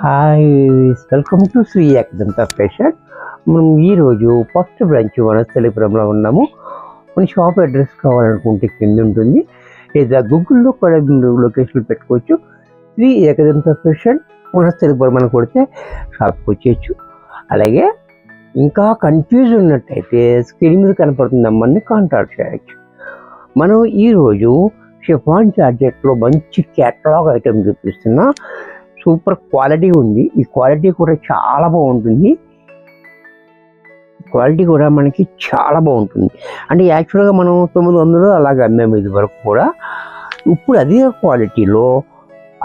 Hi, welcome to Shri Ekadanta fashion. మనం ఈరోజు first branch వనస్థలిపురంలో ఉన్నాము. మన షాప్ అడ్రస్ కావాలనుకుంటే కింద ఉంటుంది, లేదా గూగుల్లో కూడా లొకేషన్ పెట్టుకోవచ్చు. శ్రీ ఏకదంత ఫ్యాషన్ వనస్థలిపురం అని కొడితే షాప్కి వచ్చేయచ్చు. అలాగే ఇంకా కన్ఫ్యూజ్ ఉన్నట్టయితే స్క్రీన్ మీద కనపడుతుంది నెంబర్ని కాంటాక్ట్ చేయొచ్చు. మనం ఈరోజు షిఫాన్ జార్జెట్లో మంచి క్యాటలాగ్ ఐటమ్ చూపిస్తున్నా. సూపర్ క్వాలిటీ ఉంది. ఈ క్వాలిటీ కూడా చాలా బాగుంటుంది. క్వాలిటీ కూడా మనకి చాలా బాగుంటుంది. అంటే యాక్చువల్గా మనం 900 అలాగే అమ్మాము ఇది వరకు కూడా. ఇప్పుడు అదే క్వాలిటీలో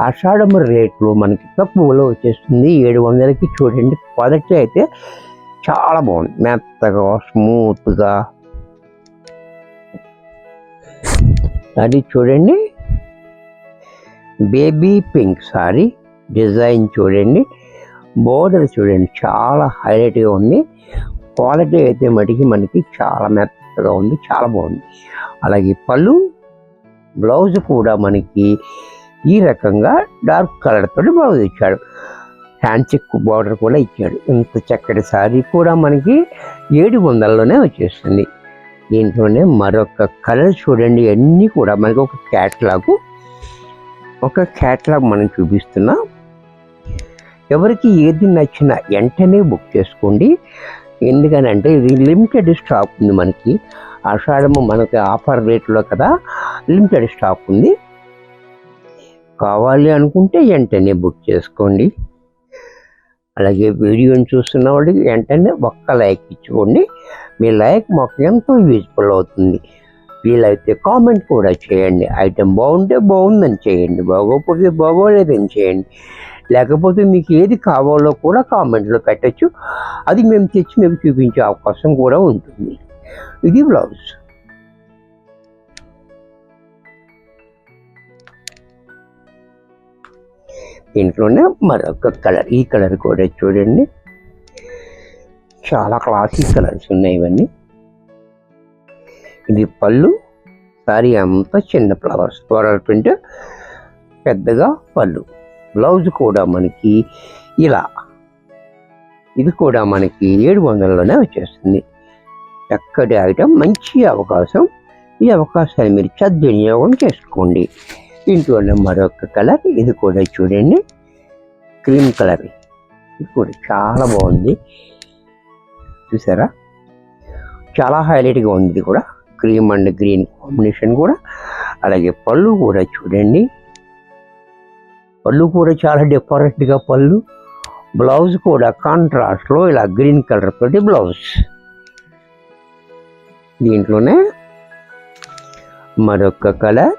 ఆషాఢం రేట్లు మనకి తక్కువలో వచ్చేస్తుంది. 700కి చూడండి. క్వాలిటీ అయితే చాలా బాగుంది, మెత్తగా స్మూత్గా. అది చూడండి, బేబీ పింక్ సారీ డిజైన్ చూడండి, బోర్డర్ చూడండి, చాలా హైలైట్గా ఉంది. క్వాలిటీ అయితే మటుకి మనకి చాలా మెత్తగా ఉంది, చాలా బాగుంది. అలాగే పళ్ళు, బ్లౌజ్ కూడా మనకి ఈ రకంగా డార్క్ కలర్ తోటి బ్లౌజ్ ఇచ్చాడు. హ్యాండ్ చెక్ బార్డర్ కూడా ఇచ్చాడు. ఇంత చక్కటి శారీ కూడా మనకి 700లోనే వచ్చేస్తుంది. దీంట్లోనే మరొక కలర్ చూడండి. అన్నీ కూడా మనకి ఒక క్యాటలాగ్ మనం చూపిస్తున్నా. ఎవరికి ఏది నచ్చినా వెంటనే బుక్ చేసుకోండి. ఎందుకనంటే ఇది లిమిటెడ్ స్టాక్ ఉంది. మనకి ఆషాఢము మనకి ఆఫర్ రేట్లో కదా, లిమిటెడ్ స్టాక్ ఉంది. కావాలి అనుకుంటే వెంటనే బుక్ చేసుకోండి. అలాగే వీడియోని చూస్తున్న వాళ్ళకి వెంటనే ఒక్క లైక్ ఇచ్చుకోండి. మీ లైక్ మాకు ఎంతో యూజ్ఫుల్ అవుతుంది. వీలైతే కామెంట్ కూడా చేయండి. ఐటెం బాగుంటే బాగుందని చేయండి, బాగోకపోతే బాగోలేదని చేయండి. లేకపోతే మీకు ఏది కావాలో కూడా కామెంట్లో పెట్టచ్చు. అది మేము తెచ్చి మీకు చూపించే అవకాశం కూడా ఉంటుంది. ఇది బ్లౌజ్. దీంట్లోనే మరొక కలర్, ఈ కలర్ కూడా చూడండి, చాలా క్లాసిక్ కలర్స్ ఉన్నాయి ఇవన్నీ. ఇది పళ్ళు, సారీ అంతా చిన్న ఫ్లవర్స్, ఫ్లోరల్ ప్రింట్, పెద్దగా పళ్ళు. బ్లౌజ్ కూడా మనకి ఇలా, ఇది కూడా మనకి 700లోనే వచ్చేస్తుంది. చక్కటి ఐటమ్, మంచి అవకాశం. ఈ అవకాశాన్ని మీరు సద్వినియోగం చేసుకోండి. దీంట్లోనే మరొక కలర్, ఇది కూడా చూడండి, క్రీమ్ కలర్. ఇది కూడా చాలా బాగుంది, చూసారా, చాలా హైలైట్గా ఉంది. ఇది కూడా క్రీమ్ అండ్ గ్రీన్ కాంబినేషన్ కూడా. అలాగే పళ్ళు కూడా చూడండి, పళ్ళు కూడా చాలా డిఫరెంట్గా పళ్ళు. బ్లౌజ్ కూడా కాంట్రాస్ట్లో ఇలా గ్రీన్ కలర్ తోటి బ్లౌజ్. దీంట్లోనే మరొక కలర్,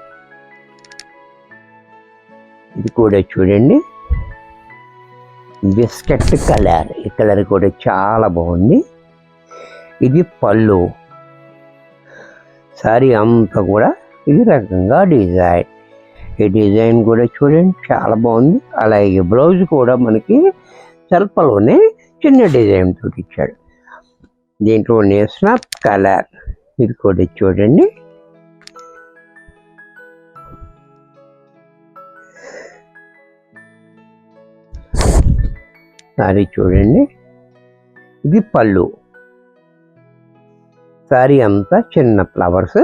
ఇది కూడా చూడండి, బిస్కెట్ కలర్. ఈ కలర్ కూడా చాలా బాగుంది. ఇది పళ్ళు, సారీ అంతా కూడా ఈ రకంగా డిజైన్. ఈ డిజైన్ కూడా చూడండి, చాలా బాగుంది. అలాగే బ్లౌజ్ కూడా మనకి సెల్ఫ్లోనే చిన్న డిజైన్ తోటి ఇచ్చాడు. దీంట్లోనే స్నాప్ కలర్, ఇది కూడా చూడండి, సారీ చూడండి, ఇది పళ్ళు, సారీ అంతా చిన్న ఫ్లవర్స్.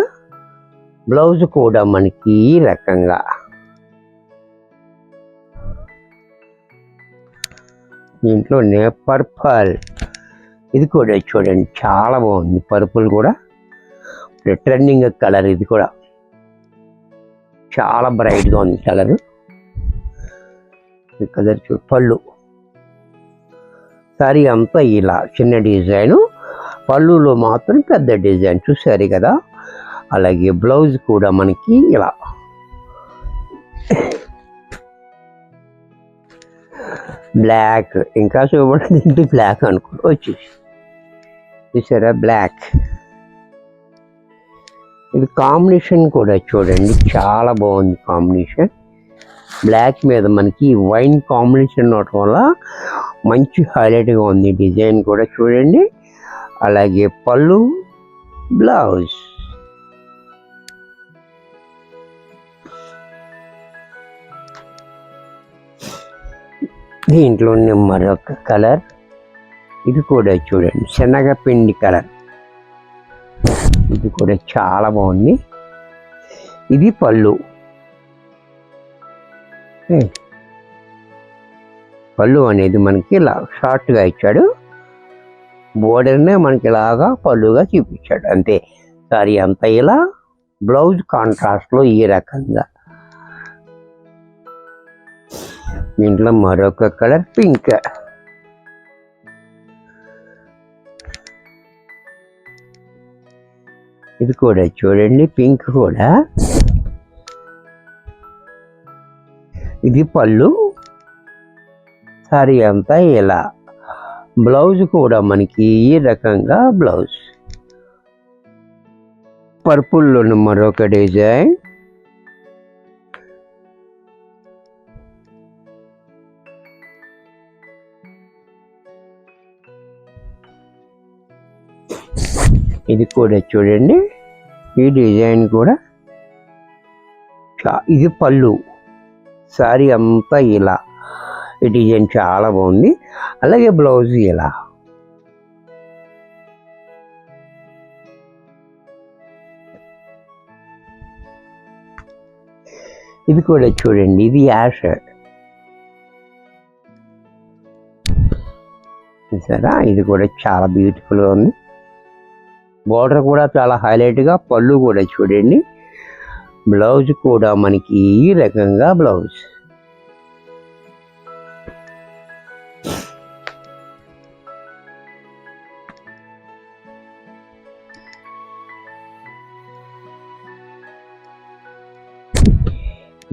బ్లౌజ్ కూడా మనకి ఈ రకంగా. దీంట్లోనే పర్పుల్, ఇది కూడా చూడండి, చాలా బాగుంది. పర్పుల్ కూడా ట్రెండింగ్ కలర్, ఇది కూడా చాలా బ్రైట్గా ఉంది కలర్. ఈ కలర్ చూడు, పళ్ళు, సారీ అంతా ఇలా చిన్న డిజైను, పళ్ళులో మాత్రం పెద్ద డిజైన్, చూసారు కదా. అలాగే బ్లౌజ్ కూడా మనకి ఇలా బ్లాక్, ఇంకా చూడండి బ్లాక్ అనుకో వచ్చేసి, చూసారా బ్లాక్. ఇది కాంబినేషన్ కూడా చూడండి, చాలా బాగుంది కాంబినేషన్. బ్లాక్ మీద మనకి వైన్ కాంబినేషన్ ఉండటం వల్ల మంచి హైలైట్గా ఉంది. డిజైన్ కూడా చూడండి. అలాగే పళ్ళు, బ్లౌజ్. దీంట్లోనే మరొక కలర్, ఇది కూడా చూడండి శనగపిండి కలర్, ఇది కూడా చాలా బాగుంది. ఇది పళ్ళు, పళ్ళు అనేది మనకి ఇలా షార్ట్గా ఇచ్చాడు, బోర్డర్నే మనకి ఇలాగా పళ్ళుగా చూపించాడు అంతే. సారీ అంతా ఇలా, బ్లౌజ్ కాంట్రాస్ట్లో ఈ రకంగా. దీంట్లో మరొక కలర్ పింక్, ఇది కూడా చూడండి పింక్ కూడా. ఇది పళ్ళు, సారీ అంతా ఇలా, బ్లౌజ్ కూడా మనకి ఈ రకంగా బ్లౌజ్. పర్పుల్లోని మరొక డిజైన్, ఇది కూడా చూడండి ఈ డిజైన్ కూడా. ఇది పళ్ళు, సారీ అంతా ఇలా, ఈ డిజైన్ చాలా బాగుంది. అలాగే బ్లౌజ్ ఇలా. ఇది కూడా చూడండి, ఇది యాష్, సరే ఇది కూడా చాలా బ్యూటిఫుల్గా ఉంది. బోర్డర్ కూడా చాలా హైలైట్గా, పళ్ళు కూడా చూడండి, బ్లౌజ్ కూడా మనకి ఈ రకంగా బ్లౌజ్.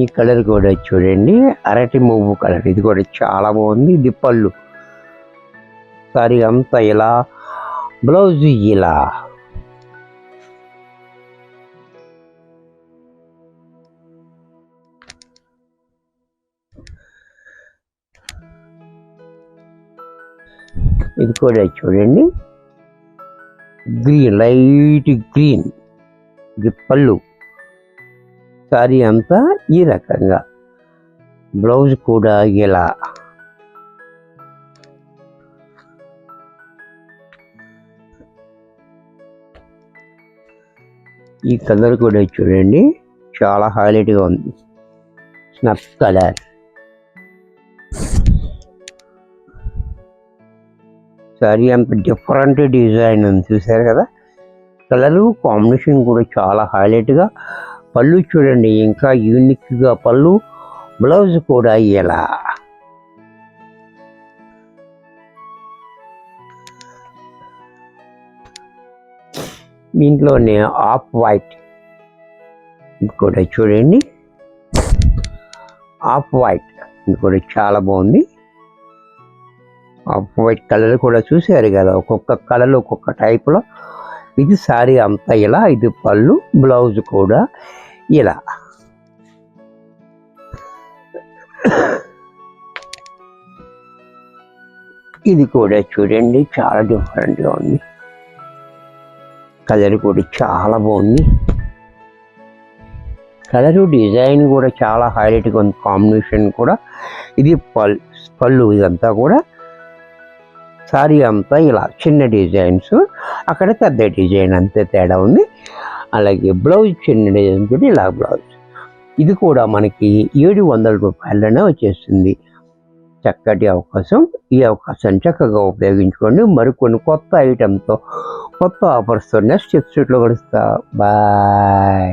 ఈ కలర్ కూడా చూడండి అరటి మువ్వు కలర్, ఇది కూడా చాలా బాగుంది. ఇది పళ్ళు, సారీ అంతా ఇలా, బ్లౌజ్ ఇలా. ఇది కూడా చూడండి గ్రీన్, లైట్ గ్రీన్, ఇది పళ్ళు, సారీ అంతా ఈ రకంగా, బ్లౌజ్ కూడా ఇలా. ఈ కలర్ కూడా చూడండి చాలా హైలైట్గా ఉంది, స్నఫ్ కలర్. సారీ అంత డిఫరెంట్ డిజైన్ ఉంది, చూసారు కదా. కలరు కాంబినేషన్ కూడా చాలా హైలైట్గా. పళ్ళు చూడండి ఇంకా యూనిక్గా పళ్ళు, బ్లౌజ్ కూడా ఇలా. దీంట్లోనే ఆఫ్ వైట్, ఇది కూడా చూడండి ఆఫ్ వైట్, ఇది కూడా చాలా బాగుంది. ఆఫ్ వైట్ కలర్ కూడా చూసారు కదా, ఒక్కొక్క కలర్ ఒక్కొక్క టైప్లో. ఇది సారీ అంతా ఇలా, ఇది పళ్ళు, బ్లౌజ్ కూడా ఇలా. ఇది కూడా చూడండి చాలా డిఫరెంట్గా ఉంది, కలర్ కూడా చాలా బాగుంది. కలరు డిజైన్ కూడా చాలా హైలైట్గా ఉంది, కాంబినేషన్ కూడా. ఇది పళ్ళు, ఇదంతా కూడా సారీ అంతా ఇలా చిన్న డిజైన్స్, అక్కడ పెద్ద డిజైన్ అంతే తేడా ఉంది. అలాగే బ్లౌజ్ చిన్న డిజైన్ తోటి ఇలా బ్లౌజ్. ఇది కూడా మనకి 700 రూపాయలనే వచ్చేస్తుంది. చక్కటి అవకాశం, ఈ అవకాశాన్ని చక్కగా ఉపయోగించుకోండి. మరికొన్ని కొత్త ఐటెంతో, కొత్త ఆఫర్స్తో నెక్స్ట్ ఎపిసోడ్లో కలుస్తా. బాయ్.